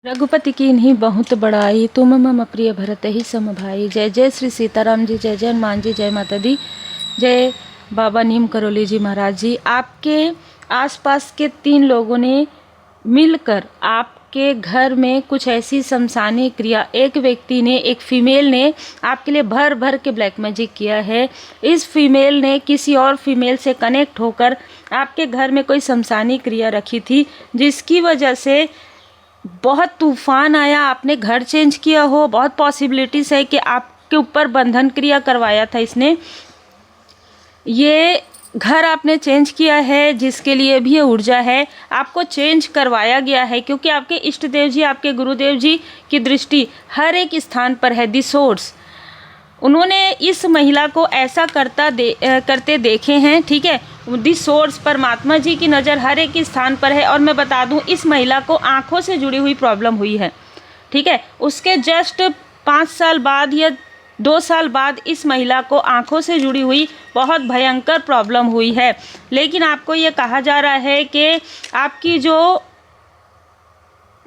रघुपति कीन्ही बहुत बड़ाई, तुम मम प्रिय भरत ही सम भाई। जय जय श्री सीताराम जी, जय जय हनुमान जी, जय माता दी, जय बाबा नीम करोली जी महाराज जी। आपके आसपास के 3 लोगों ने मिलकर आपके घर में कुछ ऐसी शमशानी क्रिया, एक व्यक्ति ने, एक फीमेल ने आपके लिए भर भर के ब्लैक मैजिक किया है। इस फीमेल ने किसी और फीमेल से कनेक्ट होकर आपके घर में कोई शमशानी क्रिया रखी थी, जिसकी वजह से बहुत तूफान आया, आपने घर चेंज किया हो। बहुत पॉसिबिलिटीज़ है कि आपके ऊपर बंधन क्रिया करवाया था इसने। ये घर आपने चेंज किया है, जिसके लिए भी ये ऊर्जा है, आपको चेंज करवाया गया है, क्योंकि आपके इष्ट देव जी, आपके गुरुदेव जी की दृष्टि हर एक स्थान पर है। दी सोर्स, उन्होंने इस महिला को ऐसा करते देखे हैं, ठीक है। दी सोर्स, परमात्मा जी की नज़र हर एक स्थान पर है। और मैं बता दूं, इस महिला को आँखों से जुड़ी हुई प्रॉब्लम हुई है, ठीक है। उसके जस्ट 5 साल बाद या 2 साल बाद इस महिला को आँखों से जुड़ी हुई बहुत भयंकर प्रॉब्लम हुई है। लेकिन आपको ये कहा जा रहा है कि आपकी जो,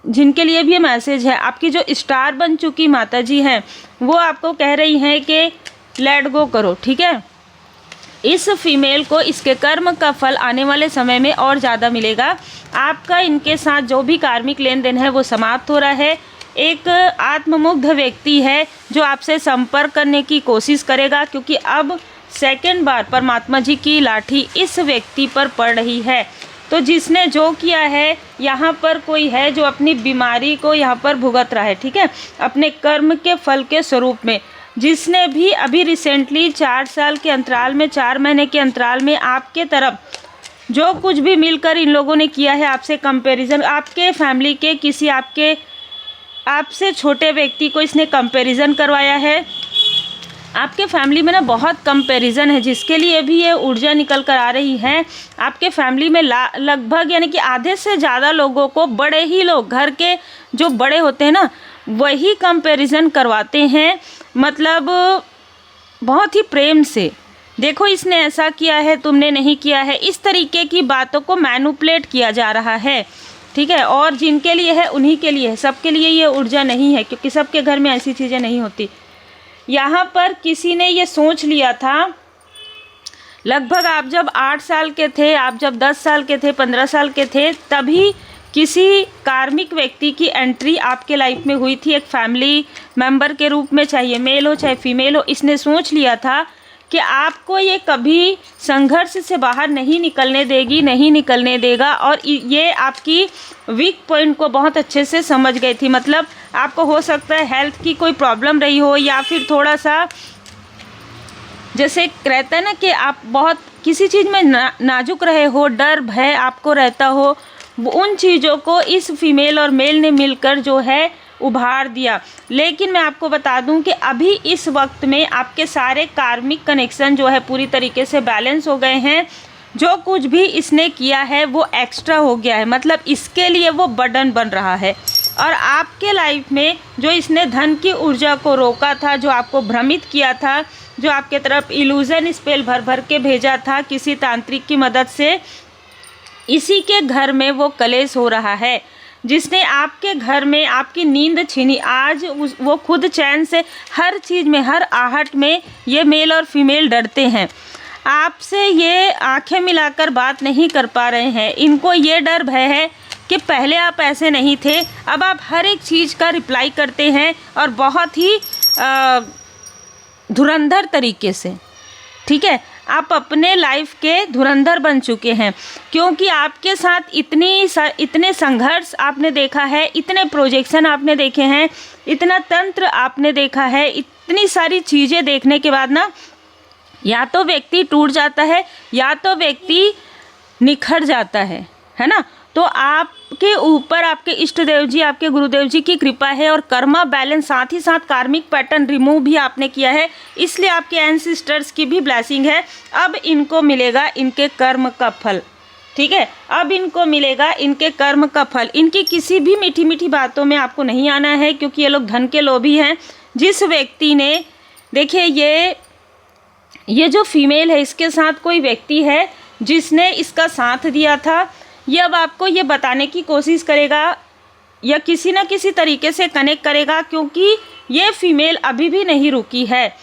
जिनके लिए भी ये मैसेज है, आपकी जो स्टार बन चुकी माता जी हैं, वो आपको कह रही हैं कि लेट गो करो, ठीक है। इस फीमेल को इसके कर्म का फल आने वाले समय में और ज़्यादा मिलेगा। आपका इनके साथ जो भी कार्मिक लेन देन है वो समाप्त हो रहा है। एक आत्ममुग्ध व्यक्ति है जो आपसे संपर्क करने की कोशिश करेगा, क्योंकि अब सेकंड बार परमात्मा जी की लाठी इस व्यक्ति पर पड़ रही है। तो जिसने जो किया है, यहाँ पर कोई है जो अपनी बीमारी को यहाँ पर भुगत रहा है, ठीक है, अपने कर्म के फल के स्वरूप में। जिसने भी अभी रिसेंटली 4 साल के अंतराल में, 4 महीने के अंतराल में आपके तरफ जो कुछ भी मिलकर इन लोगों ने किया है, आपसे कंपैरिजन, आपके फैमिली के किसी आपसे छोटे व्यक्ति को इसने कंपैरिजन करवाया है। आपके फैमिली में ना बहुत कंपैरिजन है, जिसके लिए भी ये ऊर्जा निकल कर आ रही है। आपके फैमिली में लगभग यानी कि आधे से ज़्यादा लोगों को, बड़े ही लोग, घर के जो बड़े होते हैं ना, वही कंपैरिजन करवाते हैं। मतलब बहुत ही प्रेम से, देखो इसने ऐसा किया है, तुमने नहीं किया है, इस तरीके की बातों को मैनिपुलेट किया जा रहा है, ठीक है। और जिनके लिए है उन्हीं के लिए है, सबके लिए ये ऊर्जा नहीं है, क्योंकि सबके घर में ऐसी चीज़ें नहीं होती। यहाँ पर किसी ने ये सोच लिया था, लगभग आप जब 8 साल के थे, आप जब 10 साल के थे, 15 साल के थे, तभी किसी कार्मिक व्यक्ति की एंट्री आपके लाइफ में हुई थी, एक फैमिली मेंबर के रूप में, चाहे मेल हो चाहे फीमेल हो। इसने सोच लिया था कि आपको ये कभी संघर्ष से बाहर नहीं निकलने देगी, नहीं निकलने देगा। और ये आपकी वीक पॉइंट को बहुत अच्छे से समझ गई थी। मतलब आपको हो सकता है हेल्थ की कोई प्रॉब्लम रही हो, या फिर थोड़ा सा जैसे रहता है ना कि आप बहुत किसी चीज़ में नाजुक रहे हो, डर भय आपको रहता हो, उन चीज़ों को इस फीमेल और मेल ने मिलकर जो है उभार दिया। लेकिन मैं आपको बता दूं कि अभी इस वक्त में आपके सारे कार्मिक कनेक्शन जो है पूरी तरीके से बैलेंस हो गए हैं। जो कुछ भी इसने किया है वो एक्स्ट्रा हो गया है, मतलब इसके लिए वो बर्डन बन रहा है। और आपके लाइफ में जो इसने धन की ऊर्जा को रोका था, जो आपको भ्रमित किया था, जो आपके तरफ इल्यूजन स्पेल भर भर के भेजा था किसी तांत्रिक की मदद से, इसी के घर में वो कलेश हो रहा है, जिसने आपके घर में आपकी नींद छीनी। आज वो खुद चैन से हर चीज़ में, हर आहट में ये मेल और फीमेल डरते हैं। आपसे ये आंखें मिलाकर बात नहीं कर पा रहे हैं। इनको ये डर भय है कि पहले आप ऐसे नहीं थे, अब आप हर एक चीज़ का रिप्लाई करते हैं, और बहुत ही धुरंधर तरीके से, ठीक है। आप अपने लाइफ के धुरंधर बन चुके हैं, क्योंकि आपके साथ इतने संघर्ष आपने देखा है, इतने प्रोजेक्शन आपने देखे हैं, इतना तंत्र आपने देखा है। इतनी सारी चीज़ें देखने के बाद ना, या तो व्यक्ति टूट जाता है, या तो व्यक्ति निखर जाता है ना। तो आपके ऊपर आपके इष्ट देव जी, आपके गुरुदेव जी की कृपा है, और कर्मा बैलेंस, साथ ही साथ कार्मिक पैटर्न रिमूव भी आपने किया है, इसलिए आपके एंसेस्टर्स की भी ब्लेसिंग है। अब इनको मिलेगा इनके कर्म का फल, ठीक है। अब इनको मिलेगा इनके कर्म का फल। इनकी किसी भी मीठी मीठी बातों में आपको नहीं आना है, क्योंकि ये लोग धन के लोभी हैं। जिस व्यक्ति ने, देखिए ये जो फीमेल है, इसके साथ कोई व्यक्ति है जिसने इसका साथ दिया था। ये अब आपको ये बताने की कोशिश करेगा या किसी न किसी तरीके से कनेक्ट करेगा, क्योंकि ये फीमेल अभी भी नहीं रुकी है।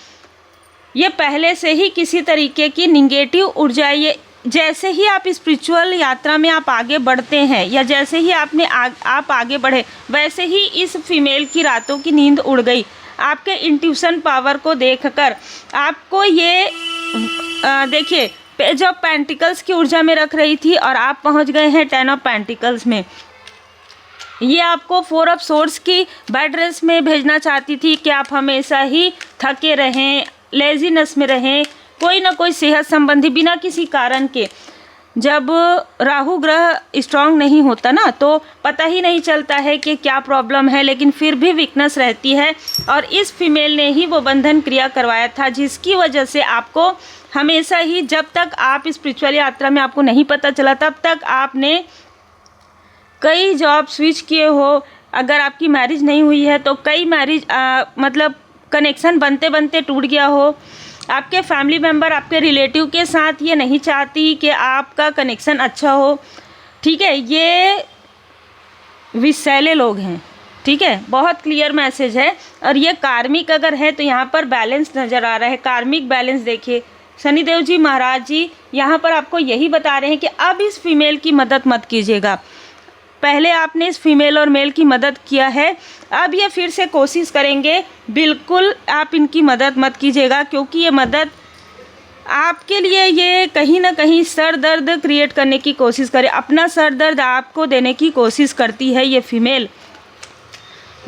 ये पहले से ही किसी तरीके की निगेटिव ऊर्जा, ये जैसे ही आप स्पिरिचुअल यात्रा में आप आगे बढ़ते हैं या जैसे ही आप आगे बढ़े, वैसे ही इस फीमेल की रातों की नींद उड़ गई। आपके इंट्यूशन पावर को देखकर आपको ये देखिए, पेज ऑफ पेंटिकल्स की ऊर्जा में रख रही थी और आप पहुंच गए हैं 10 ऑफ पेंटिकल्स में। ये आपको 4 ऑफ सोर्ड्स की बेड रेस्ट में भेजना चाहती थी कि आप हमेशा ही थके रहें, लेजीनेस में रहें, कोई ना कोई सेहत संबंधी बिना किसी कारण के। जब राहु ग्रह स्ट्रांग नहीं होता ना, तो पता ही नहीं चलता है कि क्या प्रॉब्लम है, लेकिन फिर भी वीकनेस रहती है। और इस फीमेल ने ही वो बंधन क्रिया करवाया था, जिसकी वजह से आपको हमेशा ही, जब तक आप स्पिरिचुअल यात्रा में आपको नहीं पता चला, तब तक आपने कई जॉब स्विच किए हो। अगर आपकी मैरिज नहीं हुई है तो कई मैरिज मतलब कनेक्शन बनते बनते टूट गया हो। आपके फैमिली मेम्बर, आपके रिलेटिव के साथ ये नहीं चाहती कि आपका कनेक्शन अच्छा हो, ठीक है। ये विषैले लोग हैं, ठीक है, बहुत क्लियर मैसेज है। और ये कार्मिक अगर है तो यहाँ पर बैलेंस नज़र आ रहा है, कार्मिक बैलेंस। देखिए शनिदेव जी महाराज जी यहाँ पर आपको यही बता रहे हैं कि अब इस फीमेल की मदद मत कीजिएगा। पहले आपने इस फीमेल और मेल की मदद किया है, अब ये फिर से कोशिश करेंगे। बिल्कुल आप इनकी मदद मत कीजिएगा, क्योंकि ये मदद आपके लिए ये कहीं ना कहीं सर दर्द क्रिएट करने की कोशिश करे, अपना सर दर्द आपको देने की कोशिश करती है। ये फीमेल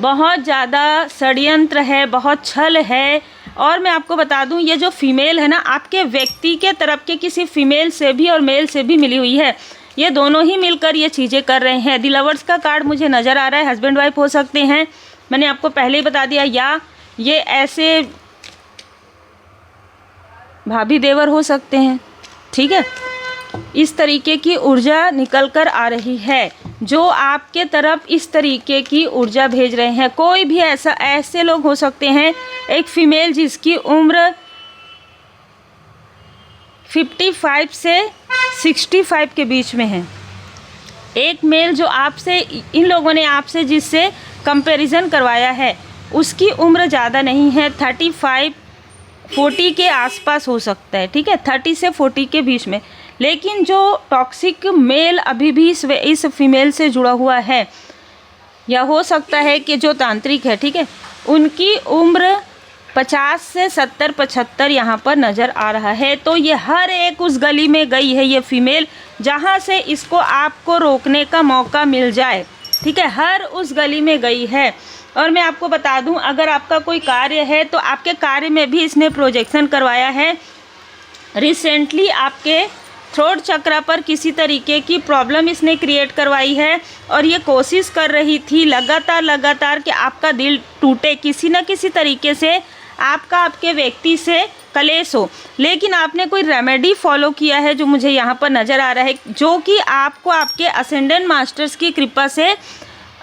बहुत ज़्यादा षड्यंत्र है, बहुत छल है। और मैं आपको बता दूं, ये जो फीमेल है ना, आपके व्यक्ति के तरफ के किसी फीमेल से भी और मेल से भी मिली हुई है। ये दोनों ही मिलकर ये चीज़ें कर रहे हैं। द लवर्स का कार्ड मुझे नज़र आ रहा है, हस्बैंड वाइफ हो सकते हैं, मैंने आपको पहले ही बता दिया, या ये ऐसे भाभी देवर हो सकते हैं, ठीक है। इस तरीके की ऊर्जा निकल कर आ रही है, जो आपके तरफ इस तरीके की ऊर्जा भेज रहे हैं। कोई भी ऐसे लोग हो सकते हैं, एक फीमेल जिसकी उम्र 55 से 65 के बीच में है, एक मेल जो आपसे, इन लोगों ने आपसे जिससे कंपैरिजन करवाया है, उसकी उम्र ज़्यादा नहीं है, 35-40 के आसपास हो सकता है, ठीक है, 30 से 40 के बीच में। लेकिन जो टॉक्सिक मेल अभी भी इस फीमेल से जुड़ा हुआ है, या हो सकता है कि जो तांत्रिक है, ठीक है, उनकी उम्र 50 से 70-75 यहाँ पर नज़र आ रहा है। तो ये हर एक उस गली में गई है ये फीमेल, जहाँ से इसको आपको रोकने का मौका मिल जाए, ठीक है, हर उस गली में गई है। और मैं आपको बता दूं, अगर आपका कोई कार्य है तो आपके कार्य में भी इसने प्रोजेक्शन करवाया है। रिसेंटली आपके थ्रोट चक्र पर किसी तरीके की प्रॉब्लम इसने क्रिएट करवाई है, और ये कोशिश कर रही थी लगातार कि आपका दिल टूटे, किसी न किसी तरीके से आपका आपके व्यक्ति से कलेश हो। लेकिन आपने कोई रेमेडी फॉलो किया है जो मुझे यहाँ पर नज़र आ रहा है, जो कि आपको आपके असेंडेंट मास्टर्स की कृपा से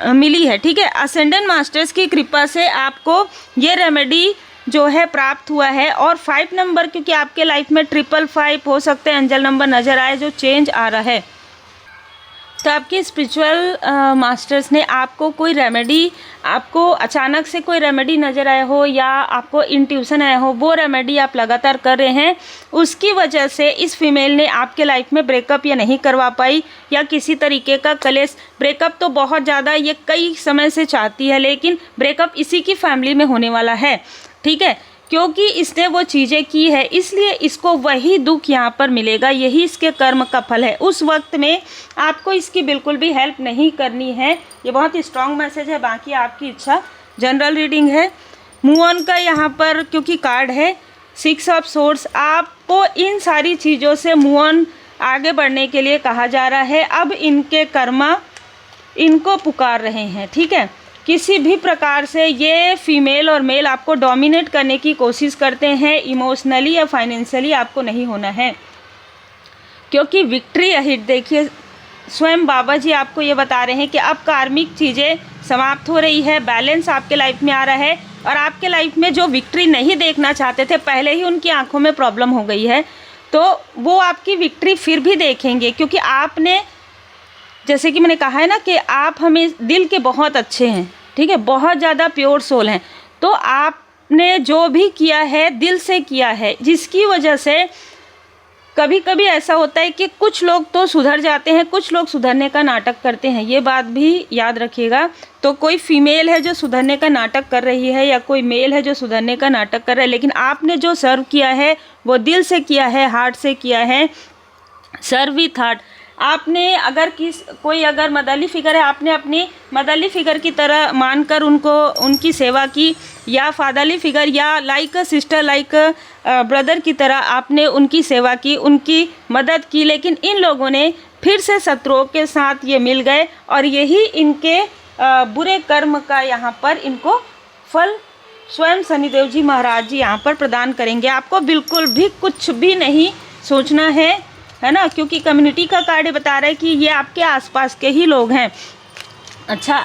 मिली है, ठीक है। असेंडेंट मास्टर्स की कृपा से आपको ये रेमेडी जो है प्राप्त हुआ है। और 5 नंबर, क्योंकि आपके लाइफ में 555 हो सकते हैं एंजल नंबर नज़र आए, जो चेंज आ रहा है, तो आपके स्पिरिचुअल मास्टर्स ने आपको कोई रेमेडी, आपको अचानक से कोई रेमेडी नज़र आया हो या आपको इंट्यूशन आया हो, वो रेमेडी आप लगातार कर रहे हैं। उसकी वजह से इस फीमेल ने आपके लाइफ में ब्रेकअप या नहीं करवा पाई, या किसी तरीके का कलेश। ब्रेकअप तो बहुत ज़्यादा ये कई समय से चाहती है, लेकिन ब्रेकअप इसी की फैमिली में होने वाला है, ठीक है, क्योंकि इसने वो चीज़ें की है, इसलिए इसको वही दुख यहाँ पर मिलेगा, यही इसके कर्म का फल है। उस वक्त में आपको इसकी बिल्कुल भी हेल्प नहीं करनी है। ये बहुत ही स्ट्रॉन्ग मैसेज है, बाकी आपकी इच्छा। जनरल रीडिंग है। मूव ऑन का यहाँ पर क्योंकि कार्ड है 6 ऑफ सोर्ड्स, आपको इन सारी चीज़ों से मूव ऑन आगे बढ़ने के लिए कहा जा रहा है। अब इनके कर्मा इनको पुकार रहे हैं, ठीक है। किसी भी प्रकार से ये फीमेल और मेल आपको डोमिनेट करने की कोशिश करते हैं, इमोशनली या फाइनेंशियली आपको नहीं होना है, क्योंकि विक्ट्री अहिट। देखिए स्वयं बाबा जी आपको ये बता रहे हैं कि अब कार्मिक चीज़ें समाप्त हो रही है, बैलेंस आपके लाइफ में आ रहा है, और आपके लाइफ में जो विक्ट्री नहीं देखना चाहते थे, पहले ही उनकी आंखों में प्रॉब्लम हो गई है, तो वो आपकी विक्ट्री फिर भी देखेंगे, क्योंकि आपने जैसे कि मैंने कहा है ना कि आप हमें दिल के बहुत अच्छे हैं, ठीक है, बहुत ज़्यादा प्योर सोल हैं। तो आपने जो भी किया है दिल से किया है, जिसकी वजह से कभी कभी ऐसा होता है कि कुछ लोग तो सुधर जाते हैं, कुछ लोग सुधरने का नाटक करते हैं, ये बात भी याद रखिएगा। तो कोई फीमेल है जो सुधरने का नाटक कर रही है या कोई मेल है जो सुधरने का नाटक कर रहा है, लेकिन आपने जो सर्व किया है वो दिल से किया है, हार्ट से किया है, सर्व विथ हार्ट। आपने अगर कोई अगर मदरली फिगर है, आपने अपनी मदरली फिगर की तरह मानकर उनकी सेवा की, या फादरली फिगर या लाइक सिस्टर लाइक ब्रदर की तरह आपने उनकी सेवा की, उनकी मदद की। लेकिन इन लोगों ने फिर से शत्रुओं के साथ ये मिल गए और यही इनके बुरे कर्म का यहाँ पर इनको फल स्वयं शनिदेव जी महाराज जी यहाँ पर प्रदान करेंगे। आपको बिल्कुल भी कुछ भी नहीं सोचना है ना, क्योंकि कम्युनिटी का कार्ड बता रहा है कि ये आपके आसपास के ही लोग हैं। अच्छा,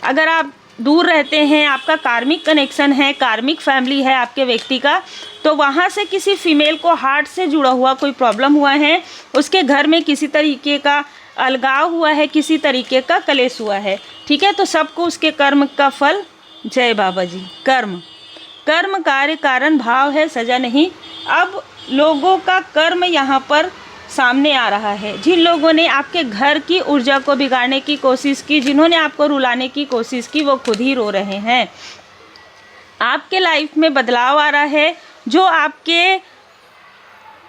अगर आप दूर रहते हैं, आपका कार्मिक कनेक्शन है, कार्मिक फैमिली है आपके व्यक्ति का, तो वहाँ से किसी फीमेल को हार्ट से जुड़ा हुआ कोई प्रॉब्लम हुआ है, उसके घर में किसी तरीके का अलगाव हुआ है, किसी तरीके का कलेश हुआ है, ठीक है। तो सबको उसके कर्म का फल, जय बाबा जी। कर्म कार्य कारण भाव है, सजा नहीं। अब लोगों का कर्म यहाँ पर सामने आ रहा है। जिन लोगों ने आपके घर की ऊर्जा को बिगाड़ने की कोशिश की, जिन्होंने आपको रुलाने की कोशिश की, वो खुद ही रो रहे हैं। आपके लाइफ में बदलाव आ रहा है।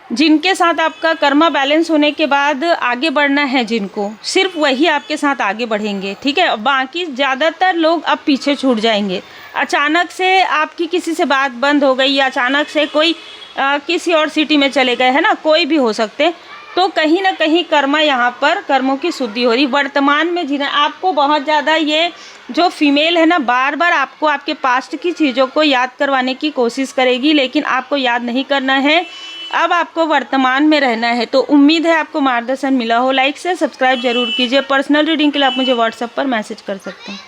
जिनके साथ आपका कर्मा बैलेंस होने के बाद आगे बढ़ना है, जिनको सिर्फ वही आपके साथ आगे बढ़ेंगे, ठीक है। बाकी ज़्यादातर लोग अब पीछे छूट जाएंगे। अचानक से आपकी किसी से बात बंद हो गई, या अचानक से कोई किसी और सिटी में चले गए, है ना, कोई भी हो सकते। तो कहीं ना कहीं कर्मा यहाँ पर कर्मों की शुद्धि हो रही। वर्तमान में जिन्हें आपको बहुत ज़्यादा ये जो फीमेल है ना, बार बार आपको आपके पास्ट की चीज़ों को याद करवाने की कोशिश करेगी, लेकिन आपको याद नहीं करना है। अब आपको वर्तमान में रहना है। तो उम्मीद है आपको मार्गदर्शन मिला हो। लाइक से सब्सक्राइब जरूर कीजिए। पर्सनल रीडिंग के लिए आप मुझे व्हाट्सएप पर मैसेज कर सकते हैं।